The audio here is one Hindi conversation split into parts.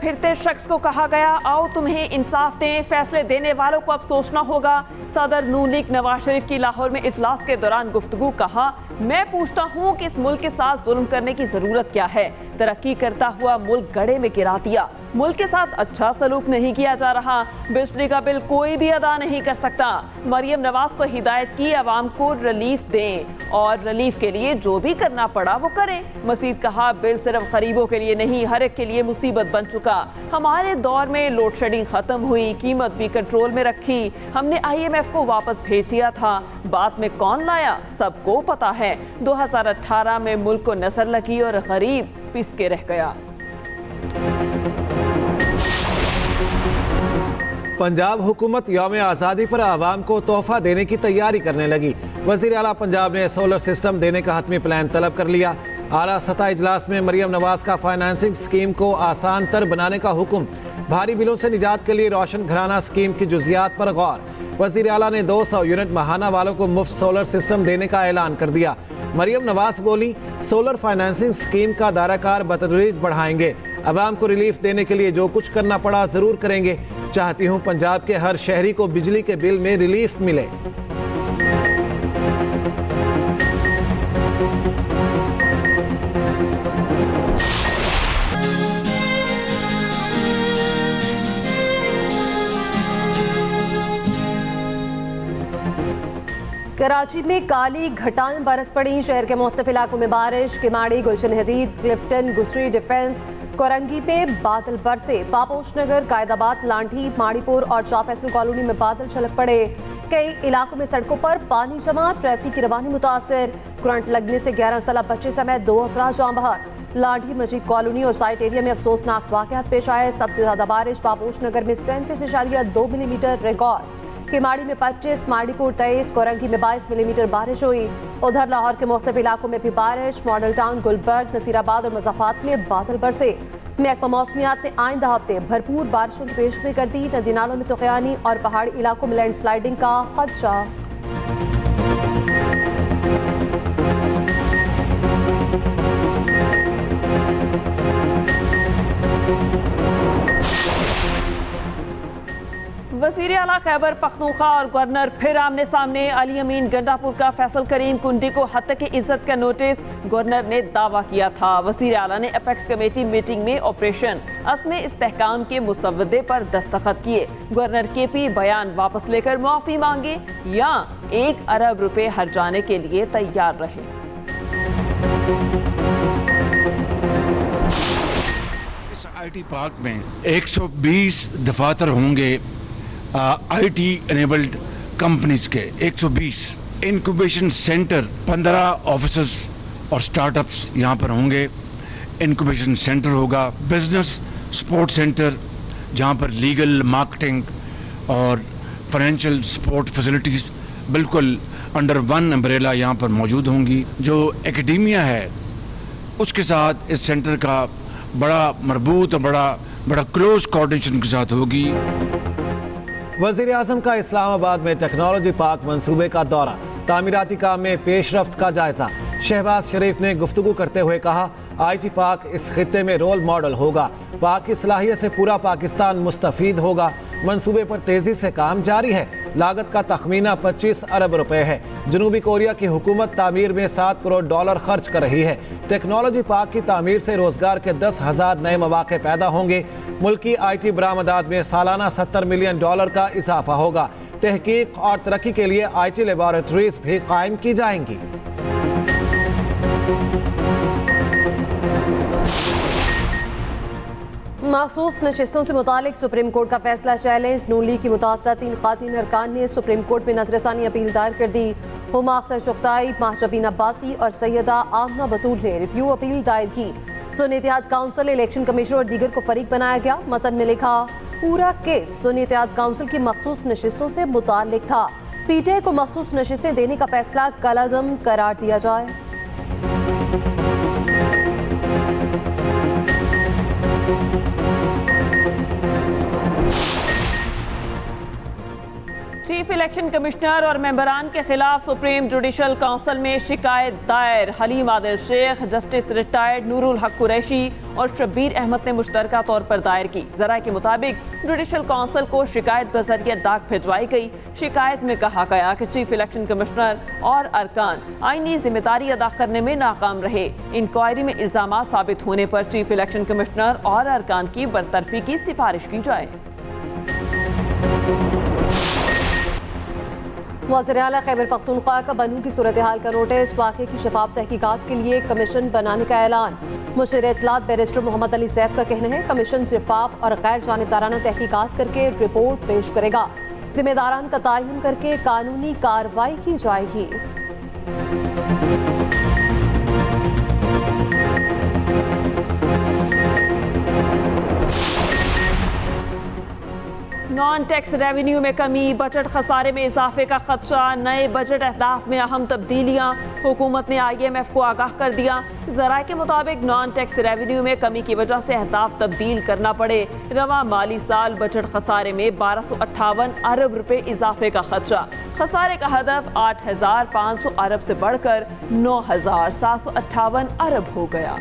फिरते शख्स को कहा गया, आओ तुम्हें इंसाफ दें, फैसले देने वालों को अब सोचना होगा। सदर नून लीग नवाज शरीफ की लाहौर में इजलास के दौरान गुफ्तगू, कहा, मैं पूछता हूँ कि इस मुल्क के साथ जुल्म करने की जरूरत क्या है। तरक्की करता हुआ मुल्क गड्ढे में गिरा दिया। मुल्क के साथ अच्छा सलूक नहीं किया जा रहा। बिजली का बिल कोई भी अदा नहीं कर सकता। मरियम नवाज को हिदायत की, अवाम को रिलीफ दें और रिलीफ के लिए जो भी करना पड़ा वो करें। मजीद कहा, बिल सिर्फ गरीबों के लिए नहीं, हर एक के लिए मुसीबत बन चुका। हमारे दौर में लोड शेडिंग खत्म हुई, कीमत भी कंट्रोल में रखी, हमने IMF को वापस भेज दिया था। बाद में कौन लाया सबको पता है। 2018 में मुल्क को नजर लगी और गरीब पिस के रह गया। पंजाब हुकूमत यौम आज़ादी पर आवाम को तोहफा देने की तैयारी करने लगी। वज़ीर आला पंजाब ने सोलर सिस्टम देने का हतमी प्लान तलब कर लिया। आला सतह इजलास में मरियम नवाज का फाइनेंसिंग स्कीम को आसान तर बनाने का हुक्म। भारी बिलों से निजात के लिए रोशन घराना स्कीम की जुजियात पर गौर। वज़ीर आला ने 200 यूनिट माहाना वालों को मुफ्त सोलर सिस्टम देने का ऐलान कर दिया। मरियम नवाज बोली, सोलर फाइनेंसिंग स्कीम का दायराकार बतदरीज बढ़ाएंगे। अवाम को रिलीफ देने के लिए जो कुछ करना पड़ा ज़रूर करेंगे। चाहती हूँ पंजाब के हर शहरी को बिजली के बिल में रिलीफ मिले। कराची में काली घटाएं बरस पड़ी। शहर के मुख्तलिफ इलाकों में बारिश। किमाड़ी, गुलशन हदीद, क्लिफ्टन, गुसरी डिफेंस, कोरंगी में बादल बरसे। पापोश नगर, कायदाबाद, लांठी, माड़ीपुर और शाह फैसल कॉलोनी में बादल छलक पड़े। कई इलाकों में सड़कों पर पानी जमा, ट्रैफिक की रवानी मुतासर। करंट लगने से 11 साल बच्चे समेत 2 अफराद जान बहक। लाठी मस्जिद कॉलोनी और साइट एरिया में अफसोसनाक वाकयात पेश आए। सबसे ज्यादा बारिश पापोश नगर में 37.2 मिलीमीटर रिकॉर्ड। किमाड़ी में 25, माड़ीपुर 23, कोरंगी में 22 मिलीमीटर बारिश हुई। उधर लाहौर के मुख्तलिफ इलाकों में भी बारिश। मॉडल टाउन, गुलबर्ग, नसीराबाद और मुज़फ्फराबाद में बादल बरसे। महकमा मौसमियात ने आइंदा हफ्ते भरपूर बारिशों की पेशगोई कर दी। नदी नालों में तुग़यानी और पहाड़ी इलाकों में लैंडस्लाइडिंग का खदशा। वज़ीर आला खैबर पख्तूनख्वा और गवर्नर फिर आमने सामने। अली अमीन गंडापुर का फैसल करीम कुंडी को हद तक इज्जत का नोटिस। गवर्नर ने दावा किया था। वज़ीर आला ने अपेक्स कमेटी मीटिंग में ऑपरेशन असम इस्तेहकाम के मुसव्वदे पर दस्तखत किए। गवर्नर KP बयान वापस लेकर मुआफ़ी मांगे या 1 अरब रुपए हर जाने के लिए तैयार रहे। इस IT पार्क में 120 दफातर होंगे IT एनेबल्ड कंपनीज के। 120 इंक्यूबेशन सेंटर, 15 ऑफिसर्स और स्टार्टअप्स यहाँ पर होंगे। इंक्यूबेशन सेंटर होगा, बिजनेस सपोर्ट सेंटर जहाँ पर लीगल, मार्केटिंग और फाइनेंशियल सपोर्ट फैसिलिटीज़ बिल्कुल अंडर वन अम्ब्रेला यहाँ पर मौजूद होंगी। जो एकेडेमिया है उसके साथ इस सेंटर का बड़ा मरबूत और बड़ा क्लोज कोऑर्डिनेशन के साथ होगी। वज़ीर आज़म का इस्लामाबाद में टेक्नोलॉजी पार्क मंसूबे का दौरा। तामीराती काम में पेशरफ्त का जायजा। शहबाज शरीफ ने गुफ्तगू करते हुए कहा, IT पार्क इस खित्ते में रोल मॉडल होगा। पार्क की सलाहियत से पूरा पाकिस्तान मुस्तफीद होगा। मंसूबे पर तेजी से काम जारी है। लागत का तखमीना 25 अरब रुपए है। जनूबी कोरिया की हुकूमत तामीर में $7 करोड़ खर्च कर रही है। टेक्नोलॉजी पार्क की तामीर से रोजगार के 10,000 नए मौके पैदा होंगे। मुल्की IT बरामदात में सालाना $70 मिलियन का इजाफा होगा। तहकीक और तरक्की के लिए IT लेबॉरेटरीज भी कायम की जाएंगी। मखसूस नशिस्तों से मुतालिक सुप्रीम कोर्ट का फैसला चैलेंज। नून लीग की मुतासरा 3 खातिन अरकान ने सुप्रीम कोर्ट में नजरसानी अपील दायर कर दी। हुमा अख्तर शुक्ताई, महजबीन अब्बासी और सैयदा आमना बतूल ने रिव्यू अपील दायर की। सुन्नी इत्तेहाद काउंसिल, इलेक्शन कमीशन और दीगर को फरीक बनाया गया। मतन में लिखा, पूरा केस सुन्नी इत्तेहाद काउंसिल की मखसूस नशिस्तों से मुताल्लिक था। PTI को मखसूस नशिस्तें देने का फैसला कलअदम करार दिया जाए। चीफ इलेक्शन कमिश्नर और मेंबरान के खिलाफ सुप्रीम जुडिशल काउंसिल में शिकायत दायर। हलीम आदिल शेख, जस्टिस रिटायर्ड नूरुल हक कुरैशी और शब्बीर अहमद ने मुश्तरका तौर पर दायर की। ज़राए के मुताबिक जुडिशल काउंसिल को शिकायत बजरिया डाक भिजवाई गई। शिकायत में कहा गया कि चीफ इलेक्शन कमिश्नर और अरकान आईनी जिम्मेदारी अदा करने में नाकाम रहे। इंक्वायरी में इल्जाम साबित होने पर चीफ इलेक्शन कमिश्नर और अरकान की बरतरफी की सिफारिश की जाए। वज़ीर-ए-आला खैबर पख्तूनख्वा का बनू की सूरत हाल का नोटिस। वाक़े की शफाफ तहकीकात के लिए कमीशन बनाने का ऐलान। मुशीर इत्तलात बैरिस्टर मोहम्मद अली सैफ का कहना है कमीशन शफाफ और गैर जानिबदाराना तहकीकात करके रिपोर्ट पेश करेगा। जिम्मेदारान का तयन करके कानूनी कार्रवाई की जाएगी। नॉन टैक्स रेवेन्यू में कमी, बजट खसारे में इजाफे का खदशा। नए बजट अहदाफ में अहम तब्दीलियां। हुकूमत ने IMF को आगाह कर दिया। ज़राए के मुताबिक नॉन टैक्स रेवेन्यू में कमी की वजह से अहदाफ तब्दील करना पड़े। रवा माली साल बजट खसारे में 1258 अरब रुपए इजाफे का खदशा। खसारे का हदफ 8500 अरब से बढ़कर 9758 अरब हो गया।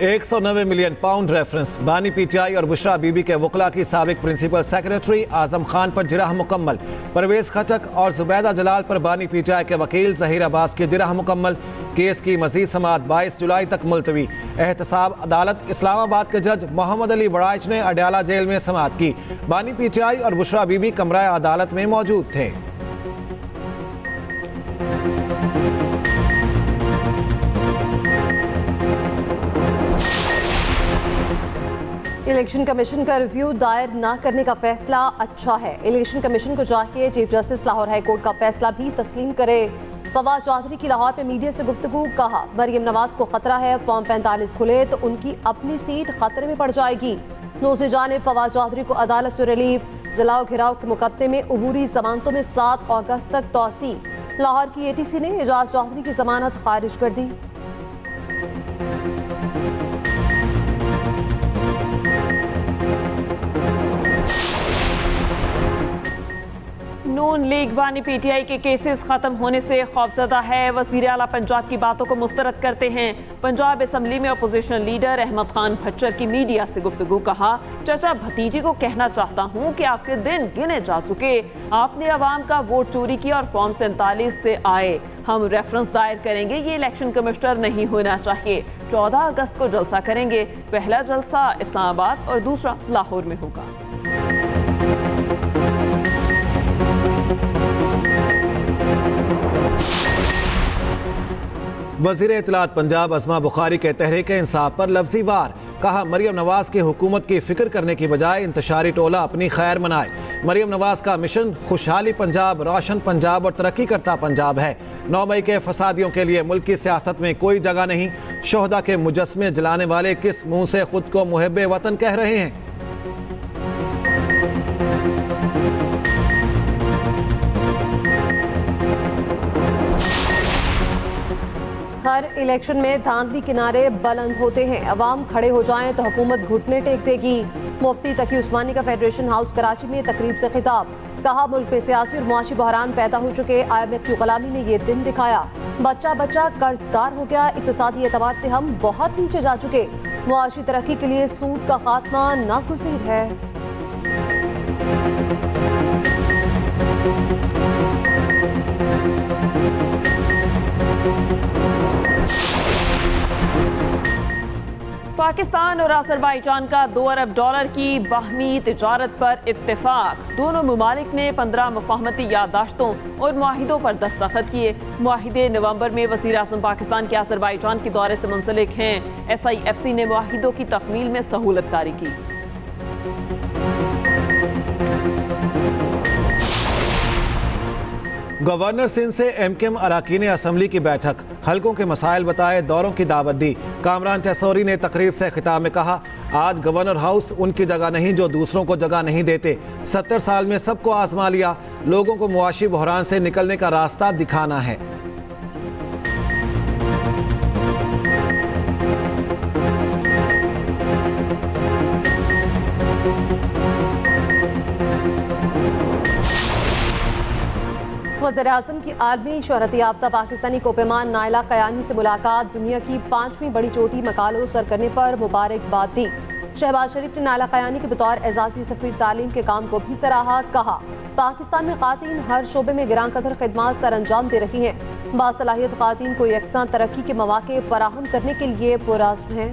190 मिलियन पाउंड रेफरेंस। बानी PTI और बुशरा बीबी के वकला की साबिक प्रिंसिपल सेक्रेटरी आजम खान पर जिरह मुकम्मल। परवेज खचक और जुबैदा जलाल पर बानी PTI के वकील जहीर अब्बास की जिरह मुकम्मल। केस की मजीद समाअत 22 जुलाई तक मुलतवी। एहतसाब अदालत इस्लामाबाद के जज मोहम्मद अली बड़ाइच ने अडयाला जेल में समाअत की। बानी PTI और बुशरा बीबी कमरा अदालत में मौजूद थे। इलेक्शन कमीशन का रिव्यू दायर न करने का फैसला अच्छा है। इलेक्शन कमीशन को चाहिए chief justice Lahore high court का फैसला भी तस्लीम करे। फवाद चौधरी की लाहौर में मीडिया से गुफ्तगू। कहा मरियम नवाज को खतरा है, फॉर्म 45 खुले तो उनकी अपनी सीट खतरे में पड़ जाएगी। दूसरी जानिब फवाद चौधरी को अदालत से रिलीफ। जलाओ घिराव के मुकदमे में अबूरी जमानतों में 7 अगस्त तक तोसी। लाहौर की ATC ने एजाज चौधरी की जमानत खारिज कर दी। नून लीग बानी PTI के केसेस खत्म होने से खौफजदा है। वज़ीर आला पंजाब की बातों को मुस्तरद करते हैं। पंजाब असम्बली में अपोजिशन लीडर अहमद खान भच्चर की मीडिया से गुफ्तगू। कहा चाचा भतीजी को कहना चाहता हूँ कि आपके दिन गिने जा चुके। आपने अवाम का वोट चोरी किया और फॉर्म 47 से आए। हम रेफरेंस दायर करेंगे, ये इलेक्शन कमिश्नर नहीं होना चाहिए। 14 अगस्त को जलसा करेंगे। पहला जलसा इस्लामाबाद और दूसरा लाहौर में होगा। वज़ीर इत्तलात पंजाब अज़मा बुखारी के तहरीक इंसाफ पर लफ्ज़ी वार। कहा मरियम नवाज की हुकूमत की फिक्र करने की बजाय इंतशारी टोला अपनी खैर मनाए। मरियम नवाज का मिशन खुशहाली पंजाब, रोशन पंजाब और तरक्की करता पंजाब है। 9 मई के फसादियों के लिए मुल्क की सियासत में कोई जगह नहीं। शोहदा के मुजस्मे जलाने वाले किस मुंह से खुद को मुहब्बे वतन कह रहे हैं। हर इलेक्शन में धांधली किनारे बुलंद होते हैं। अवाम खड़े हो जाएं तो हुकूमत घुटने टेक देगी। मुफ्ती तकी उस्मानी का फेडरेशन हाउस कराची में तकरीब से खिताब। कहा मुल्क में सियासी और मुआशी बहरान पैदा हो चुके। IMF की गुलामी ने ये दिन दिखाया। बच्चा बच्चा कर्जदार हो गया। इक्तिसादी एतबार से हम बहुत नीचे जा चुके। मुआशी तरक्की के लिए सूद का खात्मा नागुज़ीर है। पाकिस्तान और अज़रबैजान का $2 अरब की बाहमी तिजारत पर इत्तेफाक। दोनों ममालिक ने 15 मुफाहमती याददाश्तों और मुआहिदों पर दस्तखत किए। मुआहिदे नवंबर में वज़ीर आज़म पाकिस्तान के अज़रबैजान के दौरे से मुंसलिक हैं। SIFC ने मुआहिदों की तकमील में सहूलतकारी की। गवर्नर सिंध से MKM अरकान असम्बली की बैठक। हल्कों के मसाइल बताए, दौरों की दावत दी। कामरान चैसौरी ने तकरीब से खिताब में कहा आज गवर्नर हाउस उनकी जगह नहीं जो दूसरों को जगह नहीं देते। 70 साल में सबको आजमा लिया। लोगों को मुआशी बहरान से निकलने का रास्ता दिखाना है। वज़ीर-ए-आज़म की आलमी शोहरत याफ्ता पाकिस्तानी कोपेमान नायला कयानी से मुलाकात, दुनिया की 5वीं बड़ी चोटी मकालो सर करने पर मुबारकबाद दी। शहबाज शरीफ ने नायला कयानी के बतौर एजाज़ी सफ़ीर तालीम के काम को भी सराहा। कहा, पाकिस्तान में ख़ातीन हर शोबे में गिरां कदर खिदमात सर अंजाम दे रही हैं। बासलाहियत ख़ातीन को यकसां तरक्की के मौक़े फराहम करने के लिए पुरअज़्म हैं।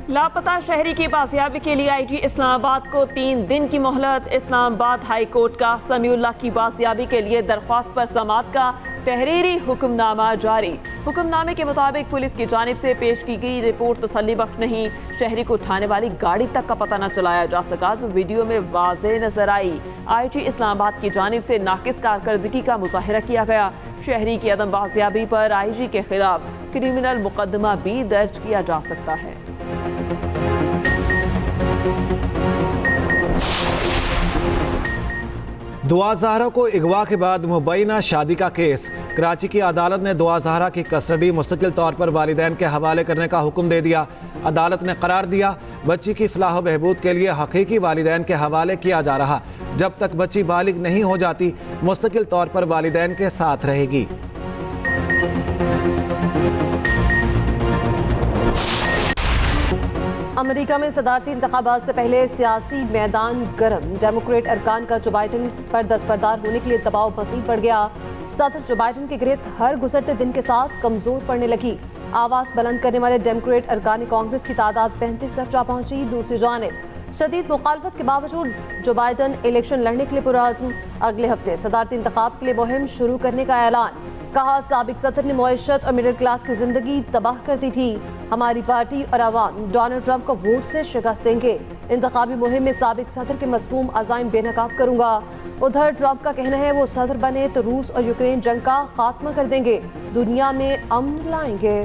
लापता शहरी की बाजियाबी के लिए आईजी इस्लामाबाद को 3 दिन की मोहलत। इस्लामाबाद हाई कोर्ट का समीउल्लाह की बाजियाबी के लिए दरख्वास्त पर समाअत का तहरीरी हुक्मनामा जारी। हुक्मनामे के मुताबिक पुलिस की जानिब से पेश की गई रिपोर्ट तसल्ली बख्श नहीं। शहरी को उठाने वाली गाड़ी तक का पता न चलाया जा सका जो वीडियो में वाज़े नजर आई। आईजी इस्लामाबाद की जानिब से नाकिस कारकर्दगी का मुजाहिरा किया गया। शहरी की अदम बाजियाबी पर आईजी के खिलाफ क्रिमिनल मुकदमा भी दर्ज किया जा सकता है। दुआ ज़हरा को अगवा के बाद मुबैना शादी का केस। कराची की अदालत ने दुआ ज़हरा की कस्टडी मुस्तकिल तौर पर वालिदैन के हवाले करने का हुक्म दे दिया। अदालत ने करार दिया, बच्ची की फलाह बहबूद के लिए हकीकी वालिदैन के हवाले किया जा रहा। जब तक बच्ची बालिग नहीं हो जाती मुस्तकिल तौर पर वालिदैन के साथ रहेगी। अमेरिका में सदारती इंतखाबात से पहले सियासी मैदान गर्म। डेमोक्रेट अरकान का जो बाइडन पर दस्तबरदार होने के लिए दबाव मज़ीद बढ़ गया। सदर जो बाइडन की गिरफ्त हर गुजरते दिन के साथ कमजोर पड़ने लगी। आवाज़ बुलंद करने वाले डेमोक्रेट अरकान कांग्रेस की तादाद 35 तक जा पहुंची। दूसरी जानिब शदीद मुखालफत के बावजूद जो बाइडन इलेक्शन लड़ने के लिए पुरअज़्म। अगले हफ्ते सदारती इंतखाब के लिए मुहिम शुरू करने का ऐलान। कहा, साबिक सदर ने मईशत और मिडिल क्लास की जिंदगी तबाह कर दी थी। हमारी पार्टी और अवाम डोनाल्ड ट्रंप को वोट से शिकस्त देंगे। इंतखाबी मुहिम में साबिक सदर के मज़मूम अज़ाइम बेनकाब करूंगा। उधर ट्रंप का कहना है वो सदर बने तो रूस और यूक्रेन जंग का खात्मा कर देंगे, दुनिया में अमन लाएंगे।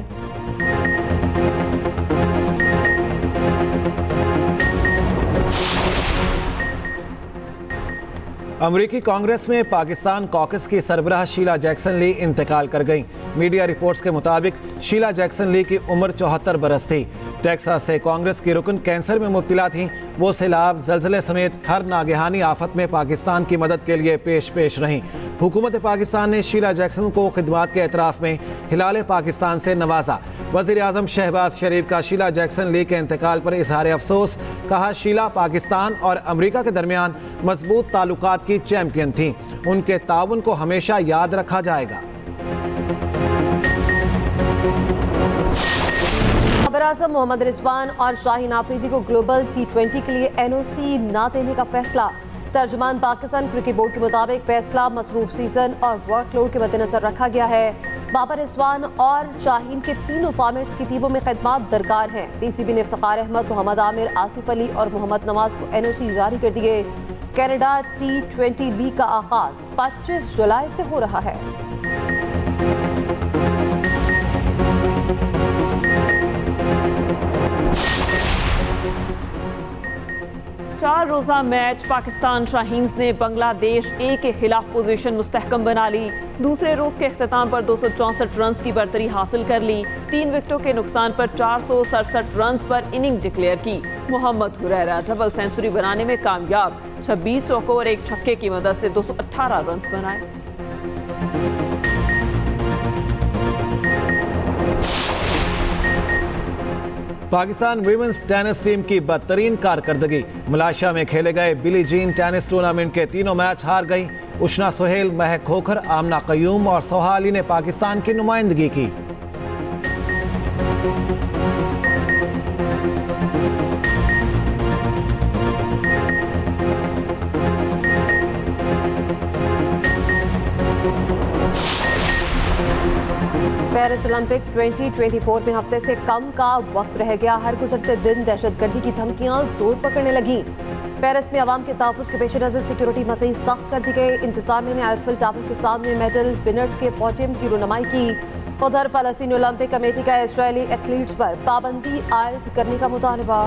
अमरीकी कांग्रेस में पाकिस्तान कॉकस की सरबराह शीला जैक्सन ली इंतकाल कर गईं। मीडिया रिपोर्ट्स के मुताबिक शीला जैक्सन ली की उम्र 74 बरस थी। टेक्सास से कांग्रेस की रुकन कैंसर में मुब्तला थीं। वो सैलाब, जलजले समेत हर नागहानी आफत में पाकिस्तान की मदद के लिए पेश रहीं। हुकूमत पाकिस्तान ने शीला जैक्सन को खिदमात के एतराफ़ में हिलाल पाकिस्तान से नवाजा। वज़ीर-ए-आज़म शहबाज शरीफ का शीला जैक्सन ली के इंतकाल पर इजहार अफसोस। कहा, शीला पाकिस्तान और अमरीका के दरमियान मजबूत ताल्लुकात की चैंपियन थीं। उनके ताउन को हमेशा याद रखा जाएगा। खबर-ए-आज़म मोहम्मद रिजवान और शाहीन आफरीदी को ग्लोबल T20 के लिए NOC ना देने का फैसला। तर्जुमान पाकिस्तान क्रिकेट बोर्ड के मुताबिक फैसला मसरूफ सीजन और वर्कलोड के मद्देनजर रखा गया है। बाबर रिजवान और शाहीन के तीनों फॉर्मेट्स की टीमों में खिदमात दरकार हैं। PCB ने इफ्तिखार अहमद, मोहम्मद आमिर, आसिफ अली और मोहम्मद नवाज को NOC जारी कर दिए। कनाडा T20 लीग का आगाज 25 जुलाई से हो रहा है। 4 रोज़ा मैच पाकिस्तान शाहीन्स ने बांग्लादेश ए के खिलाफ पोजीशन मुस्तहकम बना ली। दूसरे रोज़ के अख्ताम पर 264 रन की बरतरी हासिल कर ली। 3 विकेटों के नुकसान पर 467 रन पर इनिंग डिक्लेयर की। मोहम्मद हुरैरा डबल सेंचुरी बनाने में कामयाब। 26 चौकों और 1 छक्के की मदद से 218 रन बनाए। पाकिस्तान वीमेंस टेनिस टीम की बदतरीन कारकर्दगी। मलेशिया में खेले गए बिली जीन टेनिस टूर्नामेंट के तीनों मैच हार गई। उशना सुहेल, महक खोखर, आमना कयूम और सोहा अली ने पाकिस्तान की नुमाइंदगी की। पेरिस ओलंपिक्स 2024 में हफ्ते से कम का वक्त रह गया। हर गुजरते दिन दहशतगर्दी की धमकियां जोर पकड़ने लगी। पेरिस में अवाम के तहफ़्फ़ुज़ के पेश नज़र सिक्योरिटी मज़ीद सख्त कर दी गई। इंतज़ामिया ने आईफिल टावर के सामने मेडल विनर्स के पोडियम की रुनमाई की। उधर फ़लस्तीनी ओलंपिक कमेटी का इसराइली एथलीट्स पर पाबंदी आयद करने का मुतालबा।